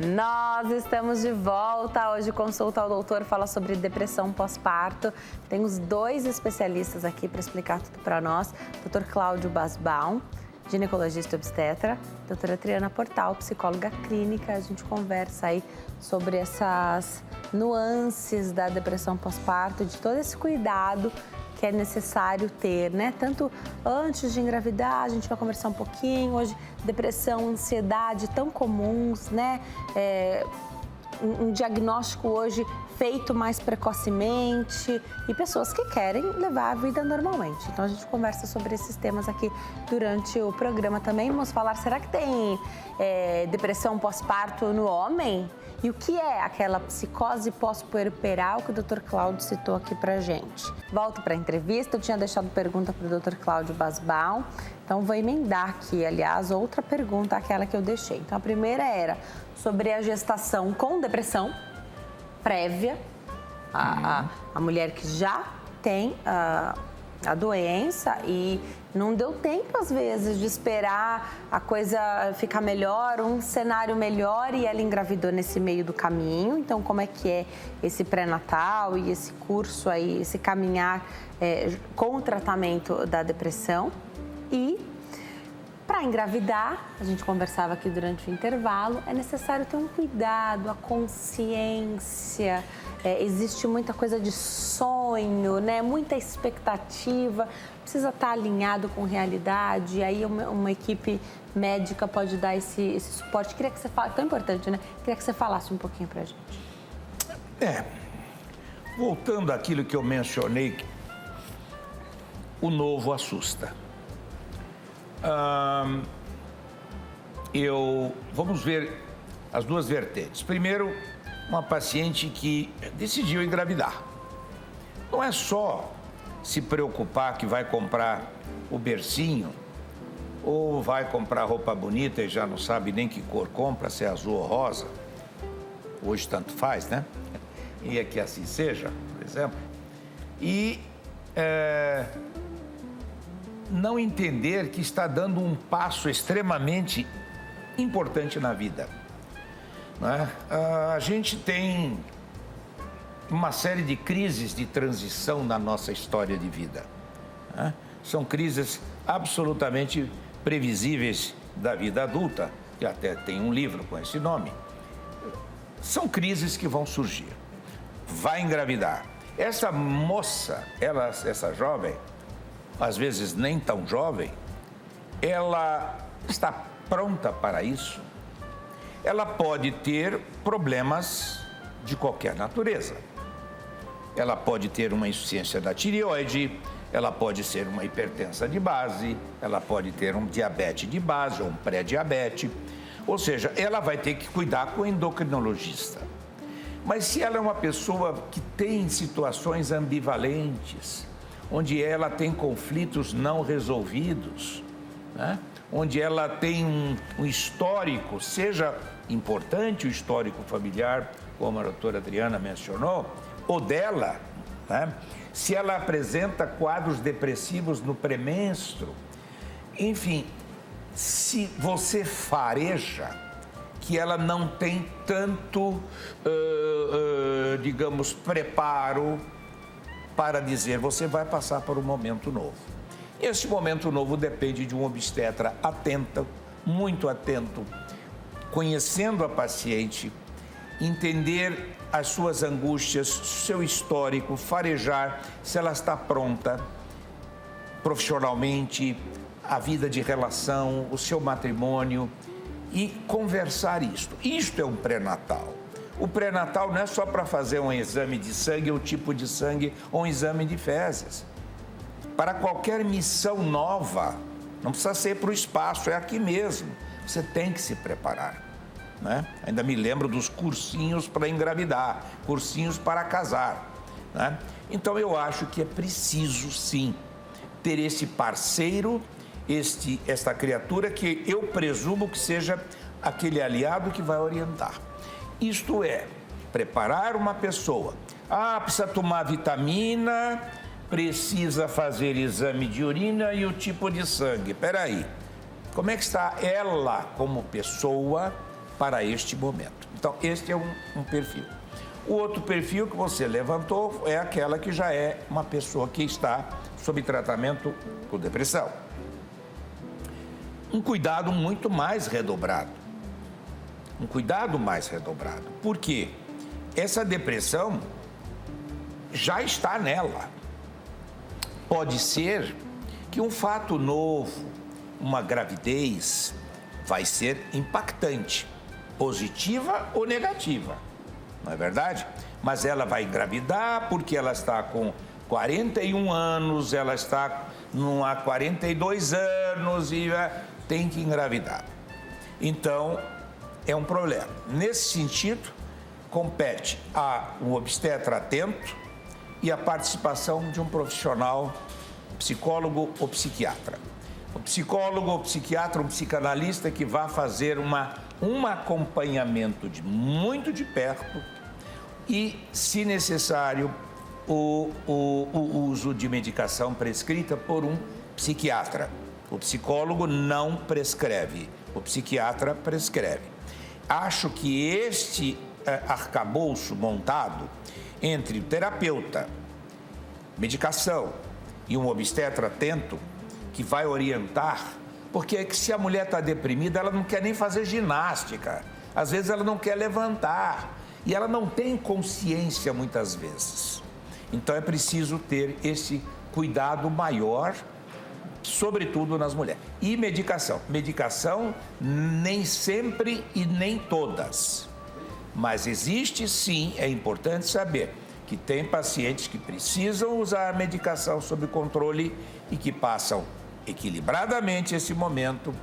Nós estamos de volta. Hoje consulta ao doutor, fala sobre depressão pós-parto. Tem os dois especialistas aqui para explicar tudo para nós. Dr. Cláudio Basbaum, ginecologista e obstetra. Doutora Triana Portal, psicóloga clínica. A gente conversa aí sobre essas nuances da depressão pós-parto, de todo esse cuidado que é necessário ter, né? Tanto antes de engravidar, a gente vai conversar um pouquinho. Hoje, depressão, ansiedade tão comuns, né? Um diagnóstico hoje feito mais precocemente e pessoas que querem levar a vida normalmente. Então, a gente conversa sobre esses temas aqui durante o programa também. Vamos falar, será que tem depressão pós-parto no homem? E o que é aquela psicose pós-puerperal que o Dr. Cláudio citou aqui pra gente? Volto para a entrevista, eu tinha deixado pergunta para o Dr. Cláudio Basbaum, então vou emendar aqui, aliás, outra pergunta, aquela que eu deixei. Então, a primeira era sobre a gestação com depressão prévia, a mulher que já tem a doença e não deu tempo, às vezes, de esperar a coisa ficar melhor, um cenário melhor, e ela engravidou nesse meio do caminho. Então, como é que é esse pré-natal e esse curso aí, esse caminhar com o tratamento da depressão? E para engravidar, a gente conversava aqui durante o intervalo, é necessário ter um cuidado, a consciência. Existe muita coisa de sonho, né? Muita expectativa, precisa estar alinhado com realidade, e aí uma equipe médica pode dar esse suporte. Queria que você falasse, tão importante, né? Queria que você falasse um pouquinho pra gente. Voltando àquilo que eu mencionei, o novo assusta. Vamos ver as duas vertentes. Primeiro, uma paciente que decidiu engravidar. Não é só se preocupar que vai comprar o bercinho ou vai comprar roupa bonita e já não sabe nem que cor compra, se é azul ou rosa. Hoje tanto faz, né? E é que assim seja, por exemplo. E não entender que está dando um passo extremamente importante na vida. Né? A gente tem uma série de crises de transição na nossa história de vida. Né? São crises absolutamente previsíveis da vida adulta, que até tem um livro com esse nome. São crises que vão surgir. Vai engravidar. Essa moça, essa jovem, às vezes nem tão jovem, ela está pronta para isso? Ela pode ter problemas de qualquer natureza. Ela pode ter uma insuficiência da tireoide, ela pode ser uma hipertensa de base, ela pode ter um diabetes de base ou um pré-diabetes. Ou seja, ela vai ter que cuidar com o endocrinologista. Mas se ela é uma pessoa que tem situações ambivalentes, onde ela tem conflitos não resolvidos, né? Onde ela tem um histórico, seja importante o histórico familiar, como a doutora Adriana mencionou, ou dela, né? Se ela apresenta quadros depressivos no pré-menstro, enfim, se você fareja que ela não tem tanto, digamos, preparo para dizer, você vai passar por um momento novo. Esse momento novo depende de um obstetra atento, muito atento, conhecendo a paciente, entender as suas angústias, seu histórico, farejar se ela está pronta profissionalmente, a vida de relação, o seu matrimônio, e conversar isto. Isto é um pré-natal. O pré-natal não é só para fazer um exame de sangue, ou tipo de sangue, ou um exame de fezes. Para qualquer missão nova, não precisa ser para o espaço, é aqui mesmo. Você tem que se preparar, né? Ainda me lembro dos cursinhos para engravidar, cursinhos para casar, né? Então eu acho que é preciso, sim, ter esse parceiro, esta criatura que eu presumo que seja aquele aliado que vai orientar. Isto é, preparar uma pessoa. Precisa tomar vitamina, precisa fazer exame de urina e o tipo de sangue. Espera aí, como é que está ela como pessoa para este momento. Então, este é um perfil. O outro perfil que você levantou é aquela que já é uma pessoa que está sob tratamento por depressão. Um cuidado muito mais redobrado. Um cuidado mais redobrado. Por quê? Essa depressão já está nela. Pode ser que um fato novo, uma gravidez, vai ser impactante, positiva ou negativa, não é verdade? Mas ela vai engravidar porque ela está com 41 anos, ela está há 42 anos e tem que engravidar. Então, é um problema. Nesse sentido, compete a um obstetra atento e a participação de um profissional, psicólogo ou psiquiatra. O psicólogo ou psiquiatra, um psicanalista que vai fazer um acompanhamento muito de perto e, se necessário, o uso de medicação prescrita por um psiquiatra. O psicólogo não prescreve, o psiquiatra prescreve. Acho que este arcabouço montado entre o terapeuta, medicação e um obstetra atento, que vai orientar, porque é que se a mulher está deprimida, ela não quer nem fazer ginástica, às vezes ela não quer levantar, e ela não tem consciência muitas vezes. Então é preciso ter esse cuidado maior, sobretudo nas mulheres. E medicação. Medicação nem sempre e nem todas. Mas existe sim, é importante saber que tem pacientes que precisam usar a medicação sob controle e que passam equilibradamente esse momento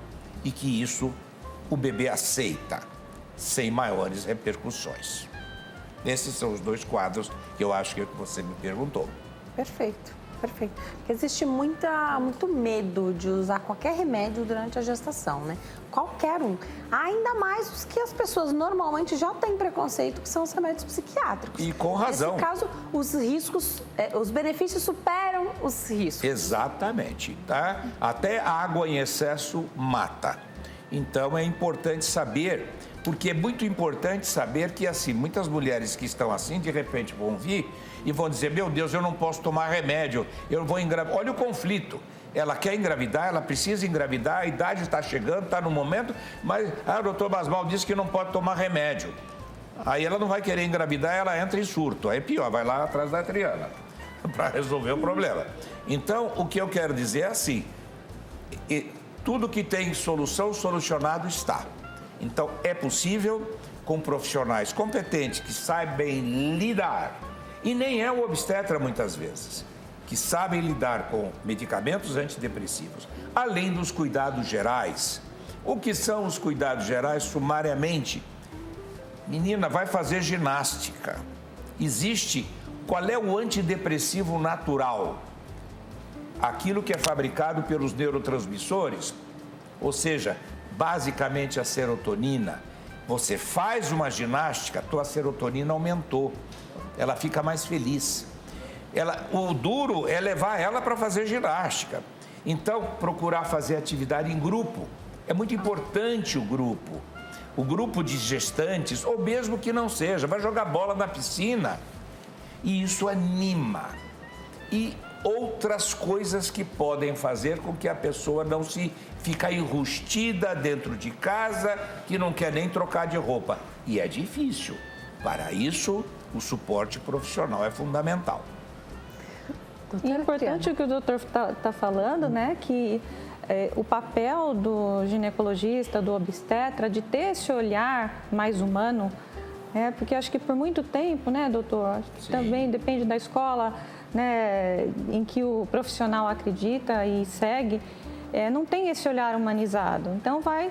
e que isso o bebê aceita, sem maiores repercussões. Esses são os dois quadros que eu acho que é o que você me perguntou. Perfeito, perfeito. Porque existe muito medo de usar qualquer remédio durante a gestação, né? Qualquer um. Ainda mais os que as pessoas normalmente já têm preconceito, que são os remédios psiquiátricos. E com razão. Nesse caso, os riscos, os benefícios superam os riscos. Exatamente, tá? Até água em excesso mata. Então é importante saber, porque é muito importante saber que, assim, muitas mulheres que estão assim, de repente vão vir e vão dizer, meu Deus, eu não posso tomar remédio, eu vou engravidar. Olha o conflito. Ela quer engravidar, ela precisa engravidar, a idade está chegando, está no momento, mas o doutor Basbal disse que não pode tomar remédio. Aí ela não vai querer engravidar, ela entra em surto. Aí é pior, vai lá atrás da Triana para resolver o problema. Então, o que eu quero dizer é assim, tudo que tem solução, solucionado está. Então, é possível, com profissionais competentes que saibam lidar, e nem é o obstetra muitas vezes, que sabem lidar com medicamentos antidepressivos, além dos cuidados gerais. O que são os cuidados gerais, sumariamente? Menina, vai fazer ginástica. Existe, qual é o antidepressivo natural? Aquilo que é fabricado pelos neurotransmissores, ou seja, basicamente a serotonina. Você faz uma ginástica, tua serotonina aumentou, ela fica mais feliz. O duro é levar ela para fazer ginástica. Então, procurar fazer atividade em grupo. É muito importante o grupo de gestantes, ou mesmo que não seja, vai jogar bola na piscina. E isso anima. E outras coisas que podem fazer com que a pessoa não se fica enrustida dentro de casa, que não quer nem trocar de roupa. E é difícil. Para isso, o suporte profissional é fundamental. E é importante o que o doutor está falando, né? Que o papel do ginecologista, do obstetra, de ter esse olhar mais humano, porque acho que por muito tempo, né, doutor? Sim. Também depende da escola, né, em que o profissional acredita e segue, não tem esse olhar humanizado. Então, vai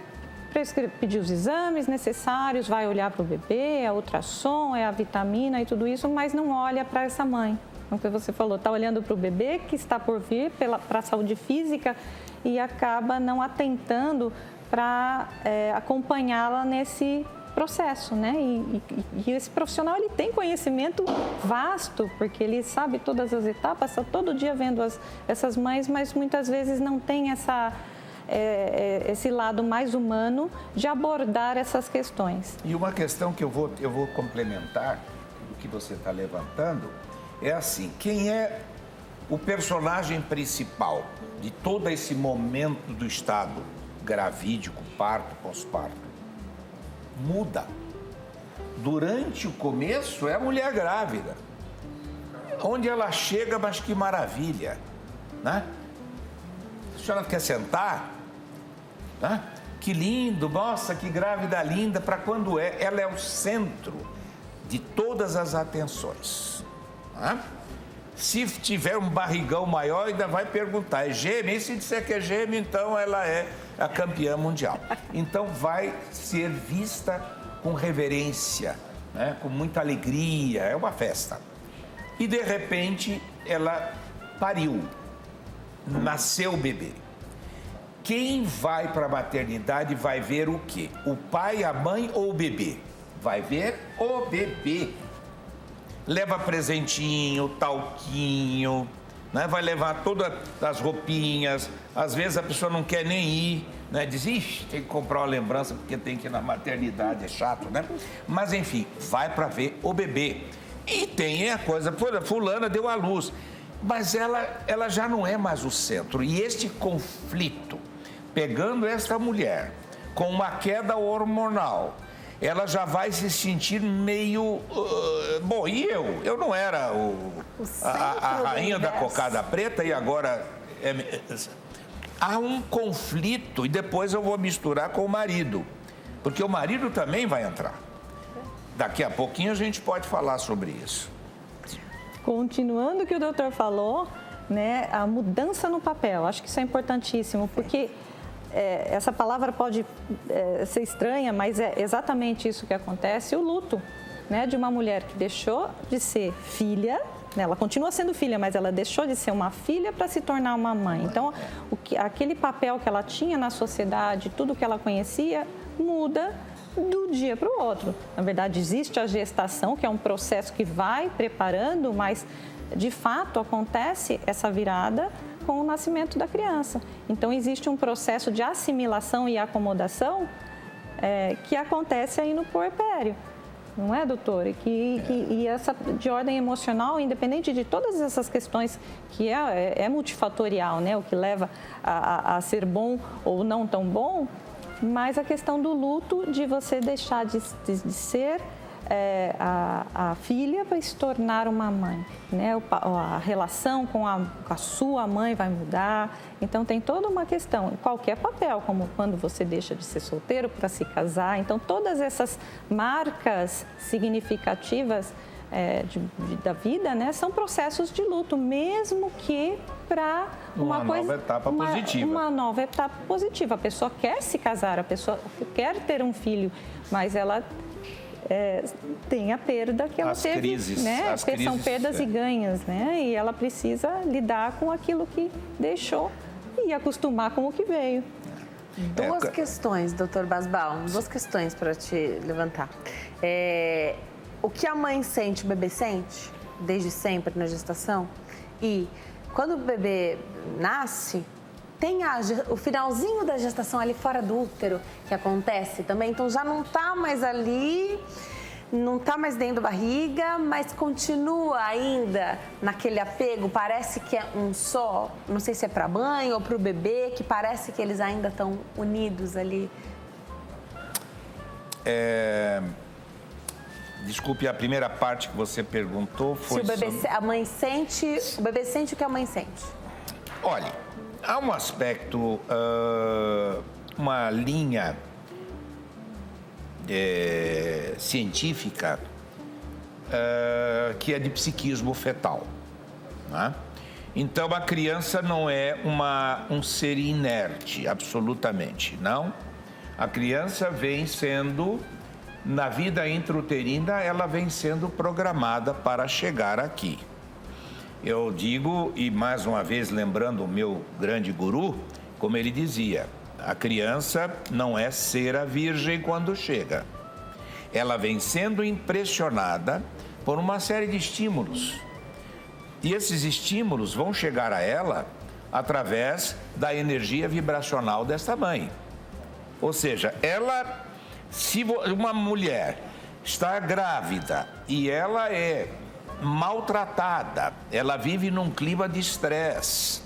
pedir os exames necessários, vai olhar para o bebê, é ultrassom, é a vitamina e tudo isso, mas não olha para essa mãe. Como você falou, está olhando para o bebê que está por vir, para a saúde física e acaba não atentando para acompanhá-la nesse processo, né? E esse profissional, ele tem conhecimento vasto, porque ele sabe todas as etapas, está todo dia vendo essas mães, mas muitas vezes não tem esse lado mais humano de abordar essas questões. E uma questão que eu vou complementar do que você está levantando é assim, quem é o personagem principal de todo esse momento do estado gravídico, parto, pós-parto? Muda. Durante o começo é a mulher grávida. Onde ela chega, mas que maravilha, né? A senhora quer sentar? Né? Que lindo, nossa, que grávida linda, para quando é? Ela é o centro de todas as atenções. Né? Se tiver um barrigão maior, ainda vai perguntar, é gêmea? E se disser que é gêmea, então ela é a campeã mundial. Então vai ser vista com reverência, né? Com muita alegria, é uma festa. E de repente ela pariu, nasceu o bebê. Quem vai para a maternidade vai ver o quê? O pai, a mãe ou o bebê? Vai ver o bebê. Leva presentinho, talquinho, né? Vai levar todas as roupinhas. Às vezes a pessoa não quer nem ir, né? Diz, ixi, tem que comprar uma lembrança porque tem que ir na maternidade, é chato, né? Mas enfim, vai para ver o bebê. E tem a coisa, fulana deu à luz, mas ela já não é mais o centro. E este conflito, pegando esta mulher com uma queda hormonal, ela já vai se sentir meio... bom, e eu? Eu não era a rainha da cocada preta e agora... Há um conflito e depois eu vou misturar com o marido, porque o marido também vai entrar. Daqui a pouquinho a gente pode falar sobre isso. Continuando o que o doutor falou, né, a mudança no papel, acho que isso é importantíssimo, porque essa palavra pode ser estranha, mas é exatamente isso que acontece, o luto, né, de uma mulher que deixou de ser filha, né, ela continua sendo filha, mas ela deixou de ser uma filha para se tornar uma mãe. Então, aquele papel que ela tinha na sociedade, tudo que ela conhecia, muda do dia para o outro. Na verdade, existe a gestação, que é um processo que vai preparando, mas de fato acontece essa virada com o nascimento da criança. Então, existe um processo de assimilação e acomodação que acontece aí no puerpério. Não é, doutor? E essa de ordem emocional, independente de todas essas questões, que é multifatorial, né? O que leva a ser bom ou não tão bom, mas a questão do luto, de você deixar de ser a filha para se tornar uma mãe, né? A relação com a sua mãe vai mudar. Então, tem toda uma questão, qualquer papel, como quando você deixa de ser solteiro para se casar. Então, todas essas marcas significativas da vida, né, são processos de luto, mesmo que para uma nova etapa positiva. Uma nova etapa positiva. A pessoa quer se casar, a pessoa quer ter um filho, mas ela tem a perda que ela teve, crises, né? As crises, são perdas e ganhos, né? E ela precisa lidar com aquilo que deixou e acostumar com o que veio. Duas questões, doutor Basbaum, duas questões para te levantar. O que a mãe sente, o bebê sente, desde sempre na gestação? E quando o bebê nasce, tem o finalzinho da gestação ali fora do útero que acontece também, então já não está mais ali, não está mais dentro da barriga, mas continua ainda naquele apego, parece que é um só, não sei se é para a mãe ou para o bebê, que parece que eles ainda estão unidos ali. Desculpe, a primeira parte que você perguntou foi se o bebê, a mãe sente, o bebê sente o que a mãe sente. Olha, há um aspecto, uma linha científica que é de psiquismo fetal, né? Então, a criança não é um ser inerte, absolutamente, não. A criança vem sendo, na vida intrauterina, ela vem sendo programada para chegar aqui. Eu digo, e mais uma vez lembrando o meu grande guru, como ele dizia, a criança não é cera virgem quando chega. Ela vem sendo impressionada por uma série de estímulos. E esses estímulos vão chegar a ela através da energia vibracional desta mãe. Ou seja, se uma mulher está grávida e ela é maltratada, ela vive num clima de estresse.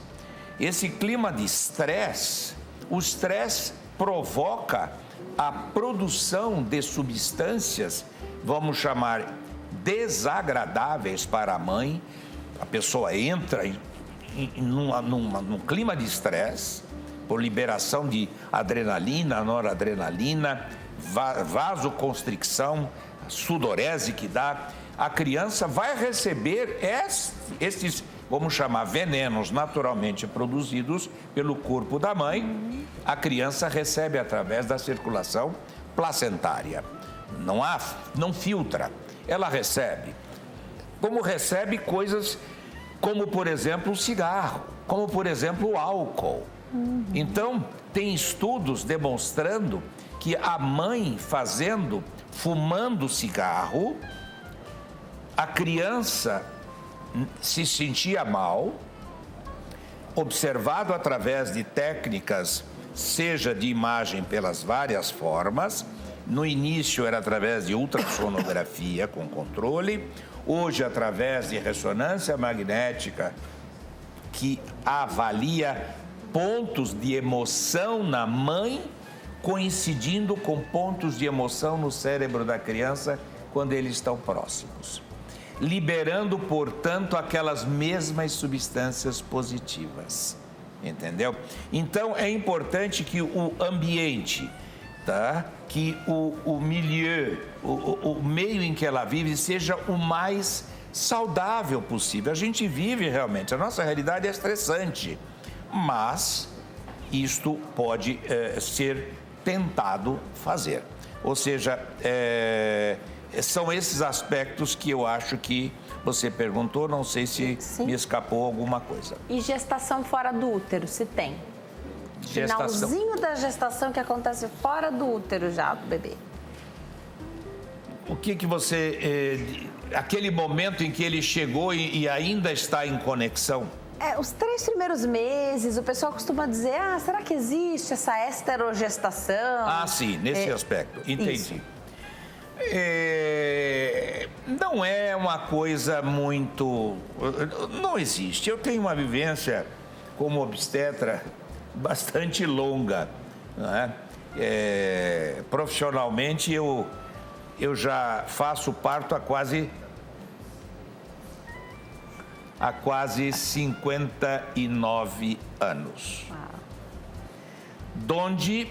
Esse clima de estresse, o estresse provoca a produção de substâncias, vamos chamar desagradáveis para a mãe. A pessoa entra num clima de estresse, por liberação de adrenalina, noradrenalina, vasoconstricção, sudorese que dá. A criança vai receber esses, vamos chamar, venenos naturalmente produzidos pelo corpo da mãe. A criança recebe através da circulação placentária. Não filtra. Ela recebe. Como recebe coisas como, por exemplo, o cigarro, como, por exemplo, o álcool. Então, tem estudos demonstrando que a mãe fumando cigarro, a criança se sentia mal, observado através de técnicas, seja de imagem pelas várias formas. No início era através de ultrassonografia com controle, hoje através de ressonância magnética, que avalia pontos de emoção na mãe, coincidindo com pontos de emoção no cérebro da criança quando eles estão próximos, liberando, portanto, aquelas mesmas substâncias positivas, entendeu? Então, é importante que o ambiente, tá? Que o milieu, o meio em que ela vive, seja o mais saudável possível. A gente vive realmente, a nossa realidade é estressante, mas isto pode ser tentado fazer. Ou seja, são esses aspectos que eu acho que você perguntou, não sei se me escapou alguma coisa. E gestação fora do útero, se tem? Gestação. Finalzinho da gestação que acontece fora do útero já do bebê. O que você... aquele momento em que ele chegou e ainda está em conexão? Os 3 primeiros meses, o pessoal costuma dizer, será que existe essa esterogestação? Sim, nesse aspecto, entendi. Isso. Não é uma coisa muito... Não existe. Eu tenho uma vivência como obstetra bastante longa, né? Profissionalmente, eu já faço parto há quase 59 anos. Donde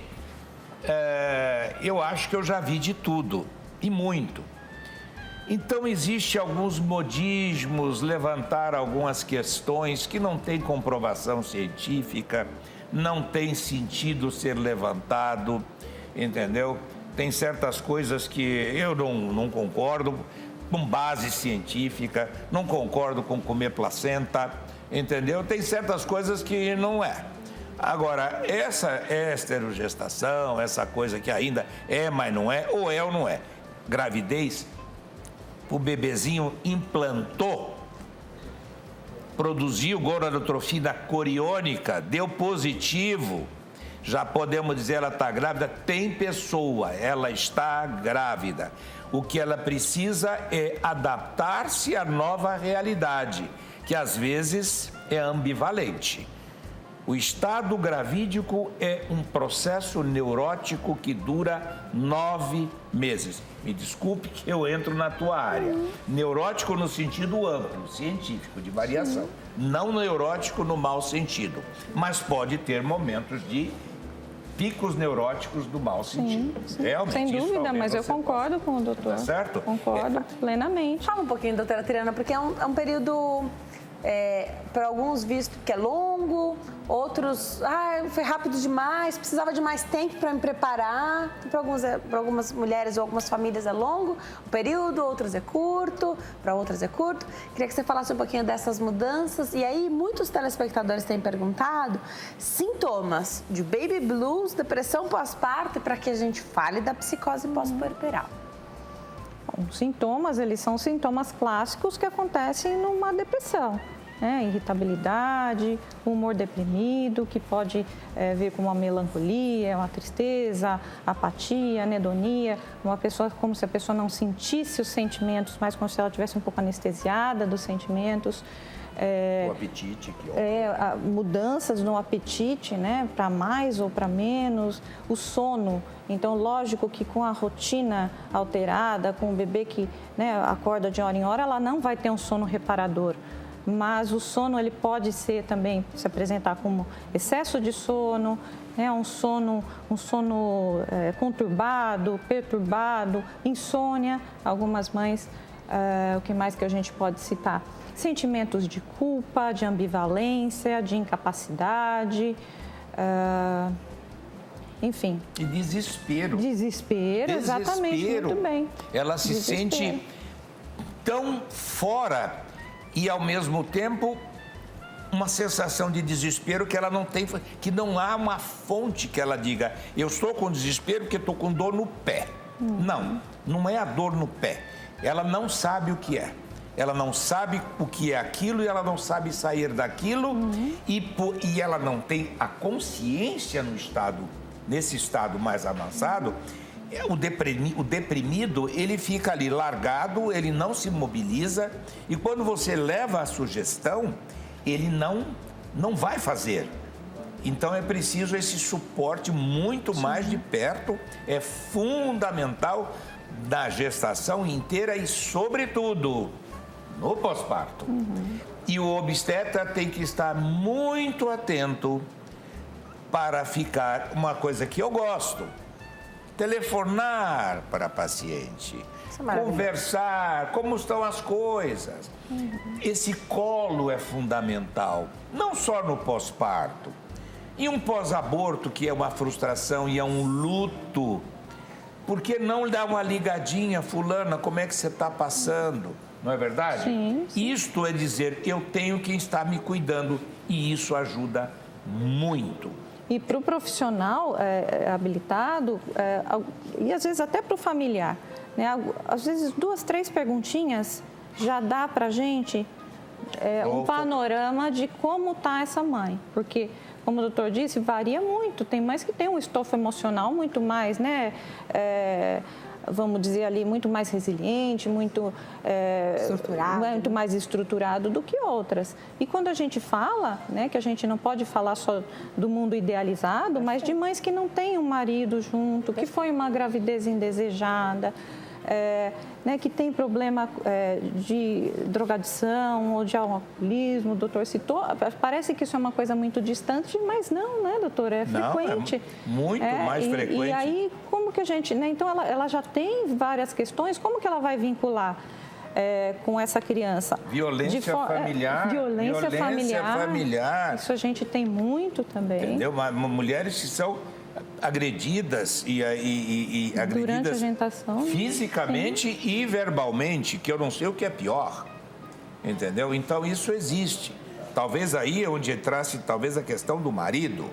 eu acho que eu já vi de tudo, e muito. Então, existe alguns modismos, levantar algumas questões que não têm comprovação científica, não tem sentido ser levantado, entendeu? Tem certas coisas que eu não concordo com base científica, não concordo com comer placenta, entendeu? Tem certas coisas que não é. Agora, essa esterogestação, essa coisa que ainda mas não é, ou não é. Gravidez, o bebezinho implantou, produziu gonadotropina coriônica, deu positivo, já podemos dizer ela está grávida, tem pessoa, ela está grávida. O que ela precisa é adaptar-se à nova realidade, que às vezes é ambivalente. O estado gravídico é um processo neurótico que dura 9 meses. Me desculpe que eu entro na tua área. Neurótico no sentido amplo, científico, de variação. Não neurótico no mau sentido. Mas pode ter momentos de picos neuróticos do mau sentido. Realmente, sem dúvida, mas eu concordo com o doutor. Tá certo? Concordo plenamente. Fala um pouquinho, doutora Triana, porque é um período, para alguns visto que é longo, outros, foi rápido demais, precisava de mais tempo para me preparar. Para algumas mulheres ou algumas famílias é longo o período, outros é curto, para outras é curto. Queria que você falasse um pouquinho dessas mudanças. E aí, muitos telespectadores têm perguntado sintomas de baby blues, depressão pós-parto, para que a gente fale da psicose pós-puerperal. Os sintomas, eles são sintomas clássicos que acontecem numa depressão. né? Irritabilidade, humor deprimido, que pode vir com uma melancolia, uma tristeza, apatia, anedonia, uma pessoa como se a pessoa não sentisse os sentimentos, mas como se ela estivesse um pouco anestesiada dos sentimentos. O apetite. Mudanças no apetite, né, para mais ou para menos, o sono. Então, lógico que com a rotina alterada, com o bebê que, né, acorda de hora em hora, ela não vai ter um sono reparador. Mas o sono ele pode ser também se apresentar como excesso de sono, né, um sono conturbado, perturbado, insônia. Algumas mães, o que mais que a gente pode citar? Sentimentos de culpa, de ambivalência, de incapacidade, enfim. E desespero. Desespero, exatamente, muito bem. Ela se sente tão fora e, ao mesmo tempo, uma sensação de desespero que ela não tem, que não há uma fonte que ela diga, eu estou com desespero porque estou com dor no pé. Não é a dor no pé. Ela não sabe o que é. Ela não sabe o que é aquilo e ela não sabe sair daquilo e ela não tem a consciência nesse estado mais avançado. O deprimido, ele fica ali largado, ele não se mobiliza e quando você leva a sugestão, ele não vai fazer. Então é preciso esse suporte muito mais de perto, é fundamental da gestação inteira e, sobretudo, no pós-parto. E o obstetra tem que estar muito atento para ficar uma coisa que eu gosto. Telefonar para a paciente, conversar, como estão as coisas. Esse colo é fundamental, não só no pós-parto. E um pós-aborto, que é uma frustração e é um luto, por que não dar uma ligadinha, fulana, como é que você está passando? Não é verdade? Sim. Isto é dizer, eu tenho quem está me cuidando e isso ajuda muito. E para o profissional habilitado, e às vezes até para o familiar, né? Às vezes 2, 3 perguntinhas já dá para a gente um panorama de como está essa mãe. Porque, como o doutor disse, varia muito. Tem mães que têm um estofo emocional muito mais, né? Vamos dizer ali, muito mais resiliente, muito mais estruturado do que outras. E quando a gente fala, né, que a gente não pode falar só do mundo idealizado, mas de mães que não têm um marido junto, que foi uma gravidez indesejada, né, que tem problema de drogadição ou de alcoolismo, o doutor citou, parece que isso é uma coisa muito distante, mas não, né, doutor? É frequente. Não, é muito mais frequente. E aí, como que a gente... Né, então, ela já tem várias questões, como que ela vai vincular com essa criança? Violência familiar. Violência familiar. Isso a gente tem muito também. Entendeu? Mulheres que são agredidas e agredidas durante a gestação, fisicamente e verbalmente, que eu não sei o que é pior, entendeu? Então isso existe. Talvez aí é onde entrasse talvez a questão do marido.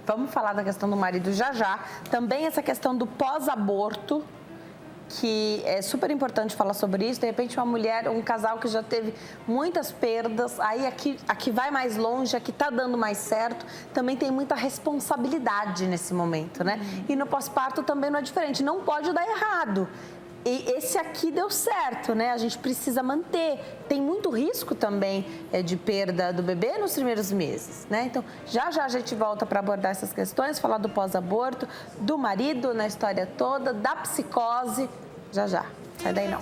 Vamos falar da questão do marido já. Também essa questão do pós-aborto, que é super importante falar sobre isso. De repente, uma mulher, um casal que já teve muitas perdas, aí aqui vai mais longe, aqui está dando mais certo, também tem muita responsabilidade nesse momento, né? E no pós-parto também não é diferente, não pode dar errado. E esse aqui deu certo, né? A gente precisa manter. Tem muito risco também de perda do bebê nos primeiros meses, né? Então, já a gente volta para abordar essas questões, falar do pós-aborto, do marido na história toda, da psicose. Já. Sai daí não.